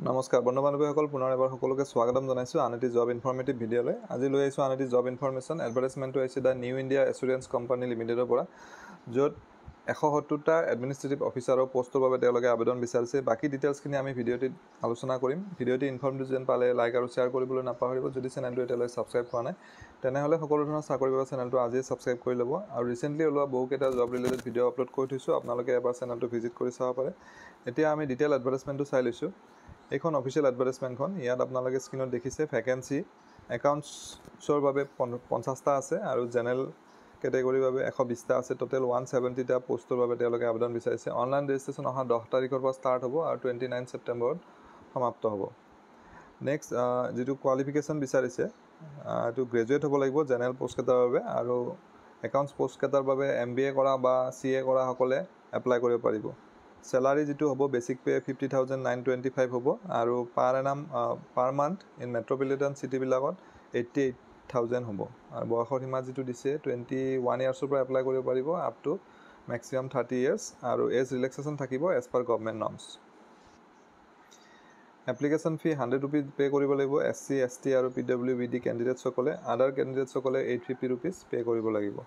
নমস্কাৰ বন্ধু বান্ধৱীসকল পুনৰ এবাৰ সকলোকে স্বাগতম জনাইছোঁ আন এটি জব ইনফৰ্মেটিভ ভিডিঅ'লৈ। আজি লৈ আহিছোঁ আন এটি জব ইনফৰ্মেশ্যন। এডভাৰটাইজমেণ্টটো আহিছে the new India assurance company লিমিটেডৰ পৰা, য'ত 170টা এডমিনিষ্ট্ৰেটিভ অফিচাৰৰ পষ্টৰ বাবে তেওঁলোকে আবেদন বিচাৰিছে। বাকী ডিটেইলছখিনি আমি ভিডিঅ'টিত আলোচনা কৰিম। ভিডিঅ'টি ইনফৰ্মেটিভ যেন পালে লাইক আৰু শ্বেয়াৰ কৰিবলৈ নাপাহৰিব। যদি চেনেলটো এতিয়ালৈ ছাবস্ক্ৰাইব কৰা নাই তেনেহ'লে সকলো ধৰণৰ চাকৰিৰ বাবে চেনেলটো আজিয়ে ছাবস্ক্ৰাইব কৰি ল'ব। আৰু ৰিচেণ্টলি ওলোৱা বহুকেইটা জব ৰিলেটেড ভিডিঅ' আপলোড কৰি থৈছোঁ, আপোনালোকে এবাৰ চেনেলটো ভিজিট কৰি চাব পাৰে। এতিয়া আমি ডিটেইল এডভাৰটাইজমেণ্টটো চাই লৈছোঁ। এইখন অফিচিয়েল এডভাৰটাইজমেণ্টখন, ইয়াত আপোনালোকে স্ক্ৰীনত দেখিছে ভেকেঞ্চি একাউণ্টছৰ বাবে 50টা আছে আৰু জেনেৰেল কেটেগৰীৰ বাবে 120টা আছে। টোটেল 170টা পষ্টৰ বাবে তেওঁলোকে আবেদন বিচাৰিছে। অনলাইন ৰেজিষ্ট্ৰেশ্যন অহা 10 তাৰিখৰ পৰা ষ্টাৰ্ট হ'ব আৰু 29 ছেপ্টেম্বৰত সমাপ্ত হ'ব। নেক্সট যিটো কোৱালিফিকেশ্যন বিচাৰিছে এইটো গ্ৰেজুৱেট হ'ব লাগিব জেনেৰেল পষ্টকেইটাৰ বাবে, আৰু একাউণ্টছ পষ্টকেইটাৰ বাবে MBA কৰা বা CA কৰাসকলে এপ্লাই কৰিব পাৰিব। চেলাৰী যিটো হ'ব বেচিক পে' 50,925 হ'ব আৰু পাৰ মান্থ ইন মেট্ৰপলিটান চিটিবিলাকত 88,000 হ'ব। আৰু বয়সৰ সীমা যিটো দিছে 21 ইয়াৰ্ছৰ পৰা এপ্লাই কৰিব পাৰিব আপ টু মেক্সিমাম 30 ইয়াৰ্ছ, আৰু এজ ৰিলেক্সেশ্যন থাকিব as per government norms. Application fee 100 rupees pay' কৰিব লাগিব SC, ST আৰু PWBD কেণ্ডিডেটছসকলে। আদাৰ কেণ্ডিডেটছসকলে 850 ৰুপিজ পে' কৰিব লাগিব।